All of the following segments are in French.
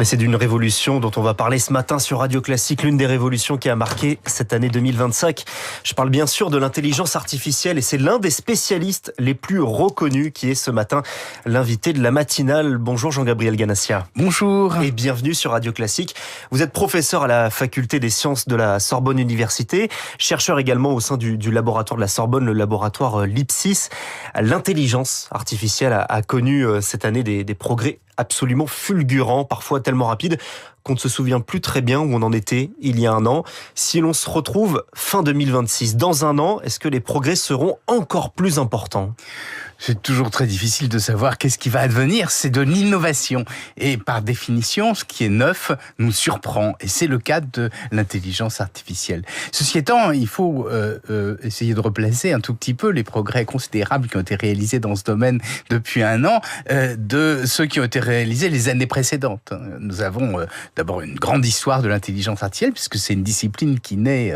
Et c'est d'une révolution dont on va parler ce matin sur Radio Classique, l'une des révolutions qui a marqué cette année 2025. Je parle bien sûr de l'intelligence artificielle et c'est l'un des spécialistes les plus reconnus qui est ce matin l'invité de la matinale. Bonjour Jean-Gabriel Ganassia. Bonjour. Et bienvenue sur Radio Classique. Vous êtes professeur à la faculté des sciences de la Sorbonne Université, chercheur également au sein du laboratoire de la Sorbonne, le laboratoire Lipsis. L'intelligence artificielle a connu cette année des progrès absolument fulgurants, parfois tellement rapides qu'on ne se souvient plus très bien où on en était il y a un an. Si l'on se retrouve fin 2026, dans un an, est-ce que les progrès seront encore plus importants ? C'est toujours très difficile de savoir qu'est-ce qui va advenir. C'est de l'innovation. Et par définition, ce qui est neuf nous surprend. Et c'est le cas de l'intelligence artificielle. Ceci étant, il faut essayer de replacer un tout petit peu les progrès considérables qui ont été réalisés dans ce domaine depuis un an de ceux qui ont été réalisés les années précédentes. Nous avons d'abord une grande histoire de l'intelligence artificielle, puisque c'est une discipline qui naît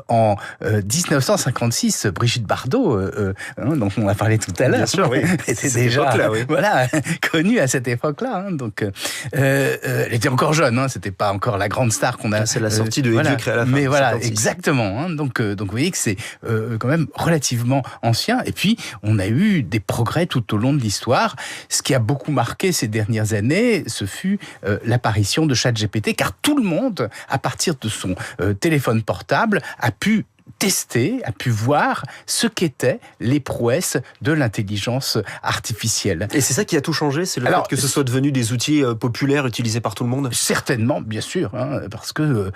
en 1956. Brigitte Bardot, dont on a parlé tout à l'heure, bien sûr, oui. était déjà connue à cette époque-là. Donc, elle était encore jeune. C'était pas encore la grande star qu'on a. C'est la sortie de Dieu créé à la fin. Mais voilà, 56. exactement. Donc, vous voyez que c'est quand même relativement ancien. Et puis, on a eu des progrès tout au long de l'histoire. Ce qui a beaucoup marqué ces dernières années, ce fut l'apparition de ChatGPT, car tout le monde, à partir de son téléphone portable, a pu tester, a pu voir ce qu'étaient les prouesses de l'intelligence artificielle. Et c'est ça qui a tout changé, c'est le fait que ce soit devenu des outils populaires utilisés par tout le monde ? Certainement, bien sûr, parce que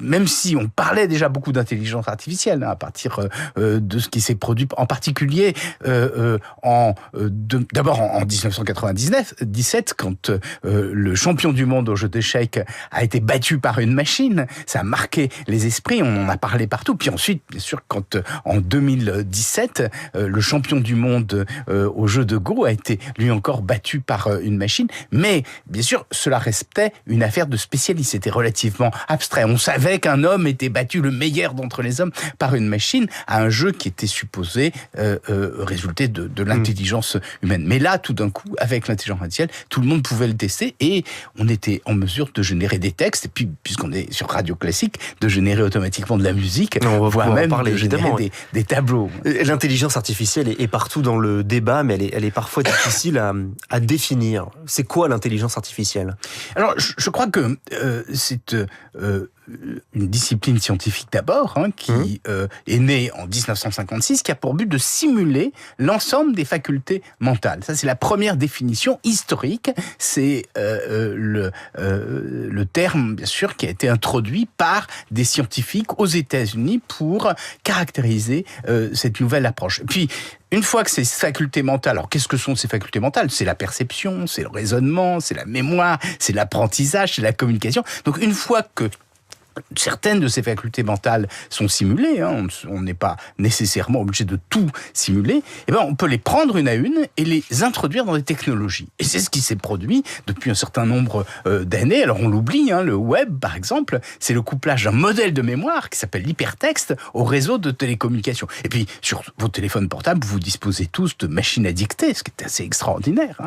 même si on parlait déjà beaucoup d'intelligence artificielle, à partir de ce qui s'est produit, en particulier d'abord en 1997, quand le champion du monde au jeu d'échecs a été battu par une machine, ça a marqué les esprits, on en a parlé partout. Puis ensuite, bien sûr, quand en 2017, le champion du monde au jeu de Go a été lui encore battu par une machine, mais bien sûr, cela restait une affaire de spécialistes. C'était relativement abstrait. On savait qu'un homme était battu, le meilleur d'entre les hommes, par une machine à un jeu qui était supposé résulter de l'intelligence humaine. Mais là, tout d'un coup, avec l'intelligence artificielle, tout le monde pouvait le tester et on était en mesure de générer des textes, et puis, puisqu'on est sur Radio Classique, de générer automatiquement de la musique, voire même parler, de générer des tableaux. L'intelligence artificielle est partout dans le débat, mais elle est parfois difficile à définir. C'est quoi l'intelligence artificielle ? Alors, je crois que c'est une discipline scientifique d'abord, qui est née en 1956, qui a pour but de simuler l'ensemble des facultés mentales. Ça, c'est la première définition historique. C'est le terme, bien sûr, qui a été introduit par des scientifiques aux États-Unis pour caractériser cette nouvelle approche. Et puis, une fois que ces facultés mentales, alors qu'est-ce que sont ces facultés mentales ? C'est la perception, c'est le raisonnement, c'est la mémoire, c'est l'apprentissage, c'est la communication. Donc, une fois que certaines de ces facultés mentales sont simulées, on n'est pas nécessairement obligé de tout simuler, on peut les prendre une à une et les introduire dans des technologies. Et c'est ce qui s'est produit depuis un certain nombre d'années. Alors on l'oublie, le web par exemple, c'est le couplage d'un modèle de mémoire qui s'appelle l'hypertexte au réseau de télécommunications. Et puis sur vos téléphones portables, vous disposez tous de machines à dicter, ce qui est assez extraordinaire,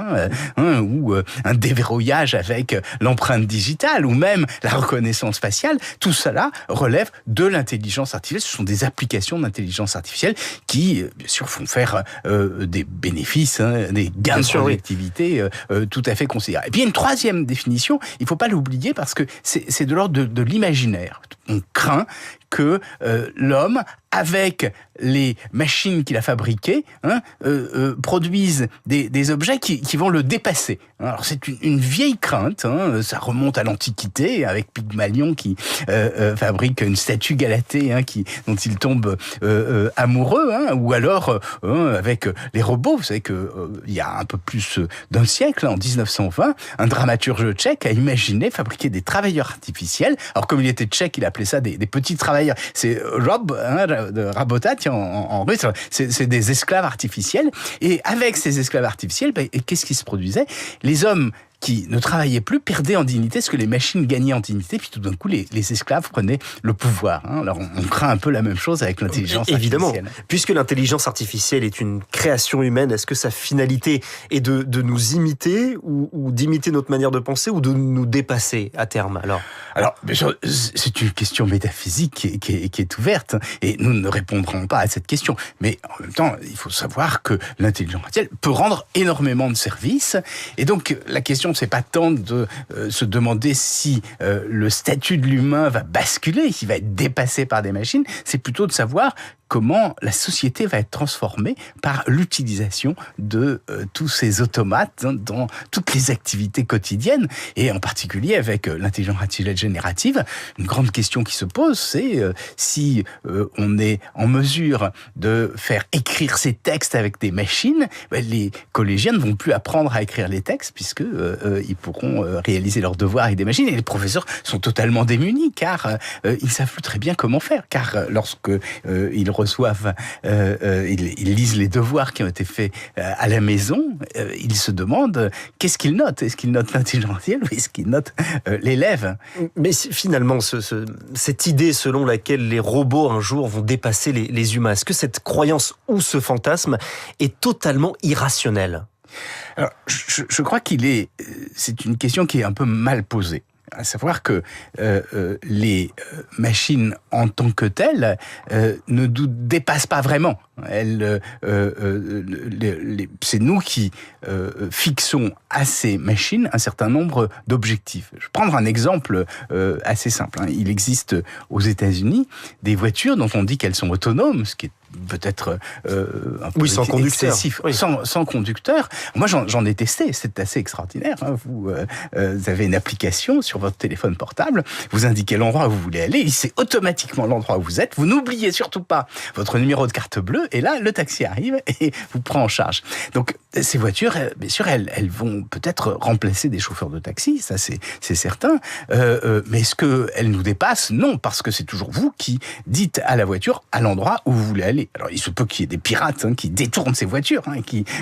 ou un déverrouillage avec l'empreinte digitale, ou même la reconnaissance faciale. Tout cela relève de l'intelligence artificielle. Ce sont des applications d'intelligence artificielle qui, bien sûr, font faire des bénéfices, des gains de productivité tout à fait considérables. Et puis, il y a une troisième définition, il ne faut pas l'oublier parce que c'est de l'ordre de l'imaginaire. On craint que l'homme, avec les machines qu'il a fabriquées, produisent des objets qui vont le dépasser. Alors c'est une vieille crainte, ça remonte à l'Antiquité, avec Pygmalion qui fabrique une statue Galatée dont il tombe amoureux, ou alors avec les robots. Vous savez qu'il y a un peu plus d'un siècle, en 1920, un dramaturge tchèque a imaginé fabriquer des travailleurs artificiels. Alors comme il était tchèque, il appelait ça des petits travailleurs. C'est de Rabotat en russe. C'est des esclaves artificiels. Et avec ces esclaves artificiels, qu'est-ce qui se produisait ? Les hommes qui ne travaillaient plus perdaient en dignité, ce que les machines gagnaient en dignité, puis tout d'un coup, les esclaves prenaient le pouvoir. Alors, on craint un peu la même chose avec l'intelligence évidemment, artificielle. Puisque l'intelligence artificielle est une création humaine, est-ce que sa finalité est de nous imiter ou d'imiter notre manière de penser ou de nous dépasser à terme Alors, bien sûr, c'est une question métaphysique qui est ouverte, et nous ne répondrons pas à cette question. Mais en même temps, il faut savoir que l'intelligence artificielle peut rendre énormément de services, et donc la question, c'est pas tant de se demander si le statut de l'humain va basculer, s'il va être dépassé par des machines, c'est plutôt de savoir comment la société va être transformée par l'utilisation de tous ces automates dans toutes les activités quotidiennes, et en particulier avec l'intelligence artificielle générative. Une grande question qui se pose, c'est si on est en mesure de faire écrire ces textes avec des machines, les collégiens ne vont plus apprendre à écrire les textes, puisque ils pourront réaliser leurs devoirs avec des machines, et les professeurs sont totalement démunis, car ils savent plus très bien comment faire, car lorsque ils reçoivent, ils lisent les devoirs qui ont été faits à la maison, ils se demandent qu'est-ce qu'ils notent. Est-ce qu'ils notent l'intelligence artificielle ou est-ce qu'ils notent l'élève? Mais finalement, cette idée selon laquelle les robots un jour vont dépasser les humains, est-ce que cette croyance ou ce fantasme est totalement irrationnel? Alors, je crois c'est une question qui est un peu mal posée. À savoir que les machines en tant que telles ne nous dépassent pas vraiment. C'est nous qui fixons à ces machines un certain nombre d'objectifs. Je vais prendre un exemple assez simple. Il existe aux États-Unis des voitures dont on dit qu'elles sont autonomes, ce qui est peut-être un peu sans conducteur. excessif, sans conducteur. Moi, j'en ai testé, c'est assez extraordinaire. Vous avez une application sur votre téléphone portable, vous indiquez l'endroit où vous voulez aller, il sait automatiquement l'endroit où vous êtes, vous n'oubliez surtout pas votre numéro de carte bleue, et là, le taxi arrive et vous prend en charge. Donc, ces voitures, bien sûr, elles vont peut-être remplacer des chauffeurs de taxi, ça c'est certain, mais est-ce qu'elles nous dépassent? Non, parce que c'est toujours vous qui dites à la voiture à l'endroit où vous voulez aller. Alors, il se peut qu'il y ait des pirates qui détournent ces voitures,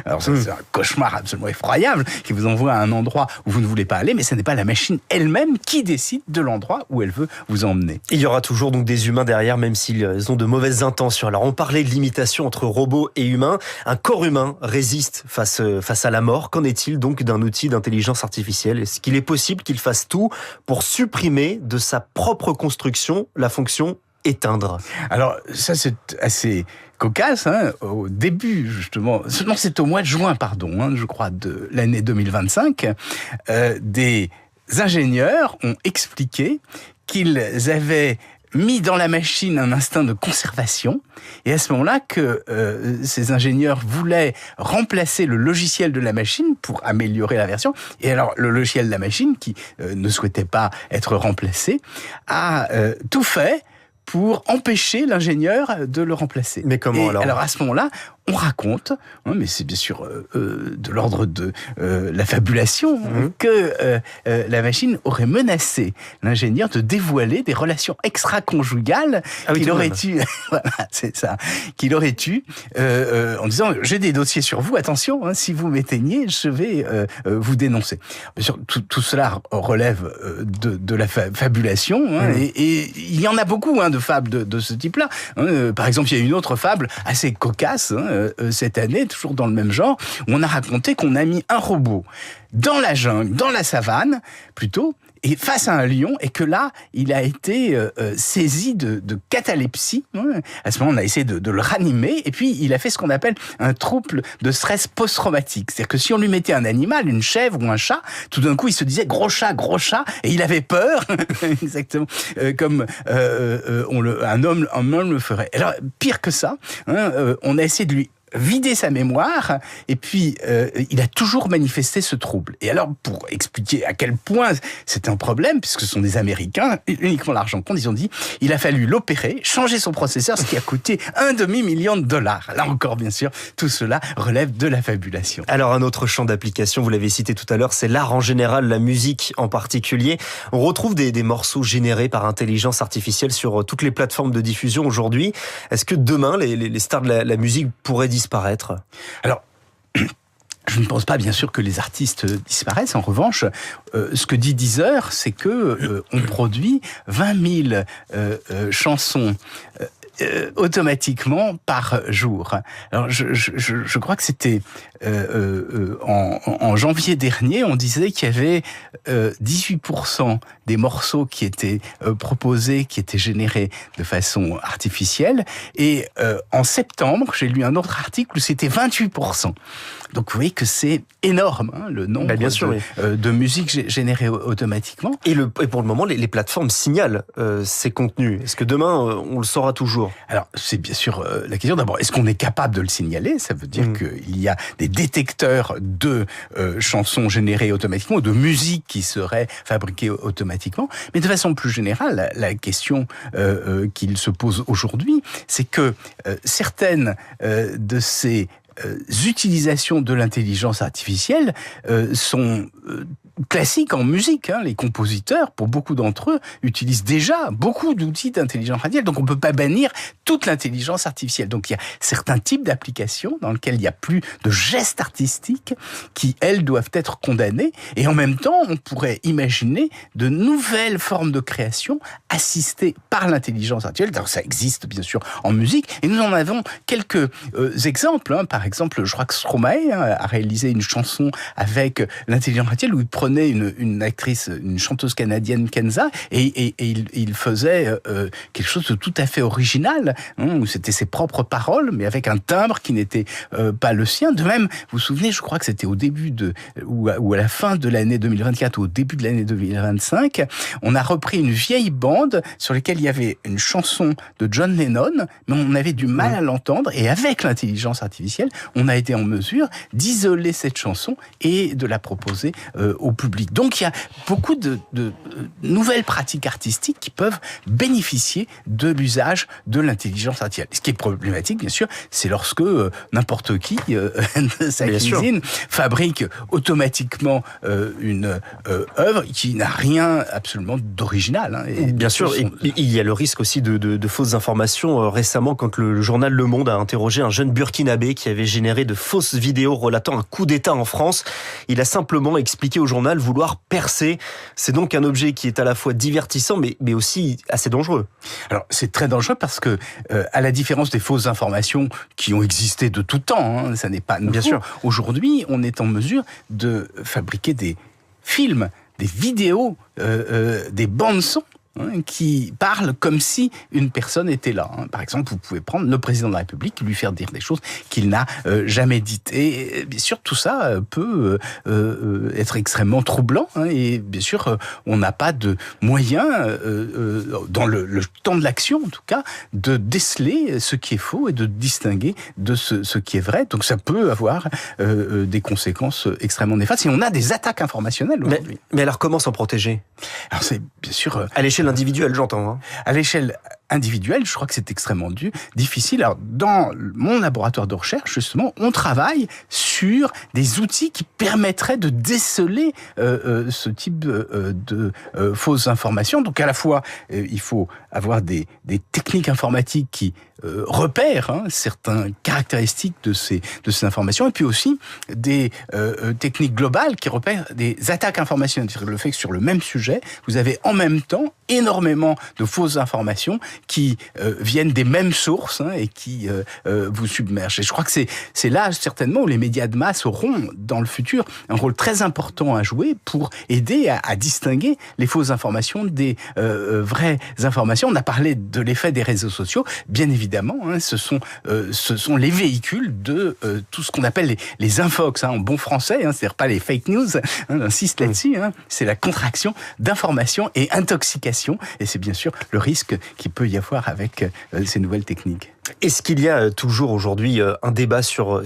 alors c'est un cauchemar absolument effroyable, qui vous envoie à un endroit où vous ne voulez pas aller, mais ce n'est pas la machine elle-même qui décide de l'endroit où elle veut vous emmener. Il y aura toujours donc des humains derrière, même s'ils ont de mauvaises intentions. Alors, on parlait de l'imitation entre robots et humains. Un corps humain résiste face à la mort. Qu'en est-il donc d'un outil d'intelligence artificielle? Est-ce qu'il est possible qu'il fasse tout pour supprimer de sa propre construction la fonction éteindre? Alors, ça, c'est assez cocasse. Au début, justement, non, c'est au mois de juin, je crois, de l'année 2025, des ingénieurs ont expliqué qu'ils avaient mis dans la machine un instinct de conservation, et à ce moment-là que ces ingénieurs voulaient remplacer le logiciel de la machine pour améliorer la version, et alors le logiciel de la machine, qui ne souhaitait pas être remplacé, a tout fait pour empêcher l'ingénieur de le remplacer. Mais comment alors à ce moment-là, on raconte, mais c'est bien sûr de l'ordre de la fabulation, que la machine aurait menacé l'ingénieur de dévoiler des relations extra-conjugales qu'il aurait eu, voilà, c'est ça, qu'il aurait eu en disant j'ai des dossiers sur vous, attention, si vous m'éteignez, je vais vous dénoncer. Bien sûr, tout cela relève de la fabulation, et il y en a beaucoup de fables de ce type-là. Par exemple, il y a une autre fable assez cocasse cette année, toujours dans le même genre, où on a raconté qu'on a mis un robot dans la jungle, dans la savane, plutôt, et face à un lion, et que là, il a été saisi de catalepsie. À ce moment, on a essayé de le ranimer, et puis il a fait ce qu'on appelle un trouble de stress post-traumatique. C'est-à-dire que si on lui mettait un animal, une chèvre ou un chat, tout d'un coup, il se disait gros chat, et il avait peur, exactement, comme un homme le ferait. Alors, pire que ça, on a essayé de lui vider sa mémoire, et puis il a toujours manifesté ce trouble. Et alors, pour expliquer à quel point c'est un problème, puisque ce sont des Américains, uniquement l'argent compte, ils ont dit, il a fallu l'opérer, changer son processeur, ce qui a coûté $1,5 million. Là encore, bien sûr, tout cela relève de la fabulation. Alors, un autre champ d'application, vous l'avez cité tout à l'heure, c'est l'art en général, la musique en particulier. On retrouve des morceaux générés par intelligence artificielle sur toutes les plateformes de diffusion aujourd'hui. Est-ce que demain, les stars de la musique pourraient disparaître? Alors, Je ne pense pas, bien sûr, que les artistes disparaissent. En revanche, ce que dit Deezer, c'est que on produit 20 000 chansons automatiquement par jour. Alors, je crois que c'était en janvier dernier, on disait qu'il y avait 18% des morceaux qui étaient proposés, qui étaient générés de façon artificielle. Et en septembre, j'ai lu un autre article où c'était 28%. Donc vous voyez que c'est énorme, hein, le nombre de musique générée automatiquement. Et pour le moment, les plateformes signalent ces contenus. Est-ce que demain, on le saura toujours ? Alors, c'est bien sûr la question. D'abord, est-ce qu'on est capable de le signaler ? Ça veut dire qu'il y a des détecteurs de chansons générées automatiquement, de musique qui seraient fabriquées automatiquement. Mais de façon plus générale, la question qu'il se pose aujourd'hui, c'est que certaines de ces utilisations de l'intelligence artificielle sont classiques en musique. Hein. Les compositeurs, pour beaucoup d'entre eux, utilisent déjà beaucoup d'outils d'intelligence artificielle. Donc on ne peut pas bannir toute l'intelligence artificielle. Donc il y a certains types d'applications dans lesquelles il n'y a plus de gestes artistiques qui, elles, doivent être condamnés. Et en même temps, on pourrait imaginer de nouvelles formes de création assistées par l'intelligence artificielle. Alors ça existe bien sûr en musique. Et nous en avons quelques exemples. Hein. Par exemple, je crois que Stromae a réalisé une chanson avec l'intelligence artificielle où il prenait une actrice, une chanteuse canadienne, Kenza, et il faisait quelque chose de tout à fait original, hein, où c'était ses propres paroles, mais avec un timbre qui n'était pas le sien. De même, vous vous souvenez, je crois que c'était au début ou à la fin de l'année 2024 ou au début de l'année 2025, on a repris une vieille bande sur laquelle il y avait une chanson de John Lennon, mais on avait du mal à l'entendre, et avec l'intelligence artificielle, on a été en mesure d'isoler cette chanson et de la proposer au public. Donc il y a beaucoup de nouvelles pratiques artistiques qui peuvent bénéficier de l'usage de l'intelligence artificielle. Ce qui est problématique, bien sûr, c'est lorsque n'importe qui de sa cuisine fabrique automatiquement une œuvre qui n'a rien absolument d'original. Hein. Et bien sûr, il y a le risque aussi de fausses informations. Récemment, quand le journal Le Monde a interrogé un jeune burkinabé qui avait généré de fausses vidéos relatant un coup d'État en France, il a simplement expliqué au journal vouloir percer. C'est donc un objet qui est à la fois divertissant, mais aussi assez dangereux. Alors, c'est très dangereux parce que, à la différence des fausses informations qui ont existé de tout temps, hein, ça n'est pas nouveau. Bien sûr. Aujourd'hui, on est en mesure de fabriquer des films, des vidéos, des bandes-sons qui parlent comme si une personne était là. Par exemple, vous pouvez prendre le président de la République et lui faire dire des choses qu'il n'a jamais dites. Et bien sûr, tout ça peut être extrêmement troublant. Et bien sûr, on n'a pas de moyens, dans le temps de l'action en tout cas, de déceler ce qui est faux et de distinguer de ce qui est vrai. Donc ça peut avoir des conséquences extrêmement néfastes. Et on a des attaques informationnelles aujourd'hui. Mais alors comment s'en protéger ? Alors c'est bien sûr... à l'échelle individuelle, j'entends. Hein. À l'échelle individuelle, je crois que c'est extrêmement difficile. Alors, dans mon laboratoire de recherche, justement, on travaille sur des outils qui permettraient de déceler ce type de fausses informations. Donc, à la fois, il faut avoir des techniques informatiques qui repèrent certaines caractéristiques de ces informations, et puis aussi des techniques globales qui repèrent des attaques informationnelles. C'est-à-dire le fait que sur le même sujet, vous avez en même temps énormément de fausses informations qui viennent des mêmes sources et qui vous submergent. Et je crois que c'est là certainement où les médias de masse auront dans le futur un rôle très important à jouer pour aider à distinguer les fausses informations des vraies informations. On a parlé de l'effet des réseaux sociaux. Bien évidemment, ce sont les véhicules de tout ce qu'on appelle les infox, en bon français, c'est-à-dire pas les fake news, j'insiste là-dessus, c'est la contraction d'information et intoxication, et c'est bien sûr le risque qu'il peut y avoir avec ces nouvelles techniques. Est-ce qu'il y a toujours aujourd'hui un débat sur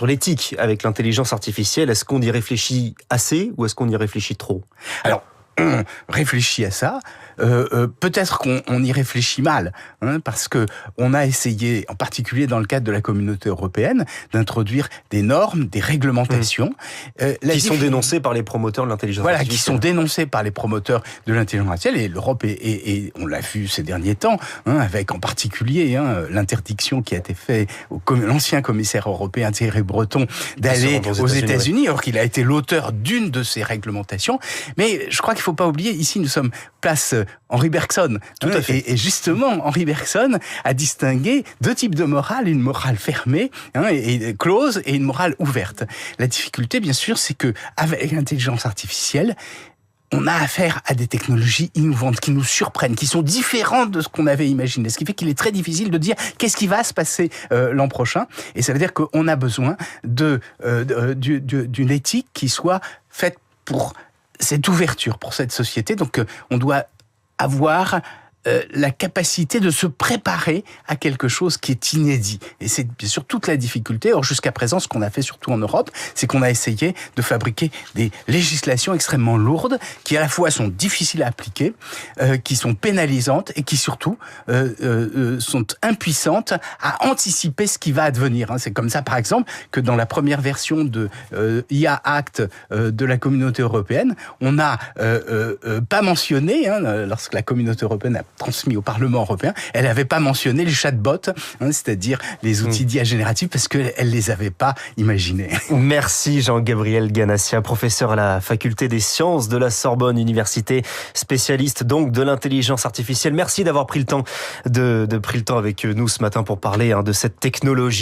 l'éthique avec l'intelligence artificielle ? Est-ce qu'on y réfléchit assez ou est-ce qu'on y réfléchit trop ? Alors, on réfléchit à ça. peut-être qu'on y réfléchit mal, parce que on a essayé, en particulier dans le cadre de la communauté européenne, d'introduire des normes, des réglementations qui sont dénoncées par les promoteurs de l'intelligence artificielle. Qui sont dénoncées par les promoteurs de l'intelligence artificielle. Et l'Europe et on l'a vu ces derniers temps, avec en particulier l'interdiction qui a été faite au l'ancien commissaire européen Thierry Breton d'aller aux États-Unis, alors qu'il a été l'auteur d'une de ces réglementations. Mais je crois qu'il ne faut pas oublier, ici nous sommes place Henri Bergson. Tout à fait. Et justement, Henri Bergson a distingué deux types de morale, une morale fermée et close et une morale ouverte. La difficulté, bien sûr, c'est que avec l'intelligence artificielle, on a affaire à des technologies innovantes qui nous surprennent, qui sont différentes de ce qu'on avait imaginé. Ce qui fait qu'il est très difficile de dire qu'est-ce qui va se passer l'an prochain. Et ça veut dire qu'on a besoin d'une éthique qui soit faite pour cette ouverture, pour cette société. Donc on doit avoir la capacité de se préparer à quelque chose qui est inédit. Et c'est bien sûr toute la difficulté. Or, jusqu'à présent, ce qu'on a fait, surtout en Europe, c'est qu'on a essayé de fabriquer des législations extrêmement lourdes, qui à la fois sont difficiles à appliquer, qui sont pénalisantes et qui surtout sont impuissantes à anticiper ce qui va advenir. C'est comme ça, par exemple, que dans la première version de IA Act de la communauté européenne, on n'a pas mentionné, lorsque la communauté européenne a transmis au Parlement européen, elle n'avait pas mentionné les chatbots, c'est-à-dire les outils d'IA génératifs, parce qu'elle ne les avait pas imaginés. Merci Jean-Gabriel Ganassia, professeur à la faculté des sciences de la Sorbonne Université, spécialiste donc de l'intelligence artificielle. Merci d'avoir pris le temps avec nous ce matin pour parler de cette technologie.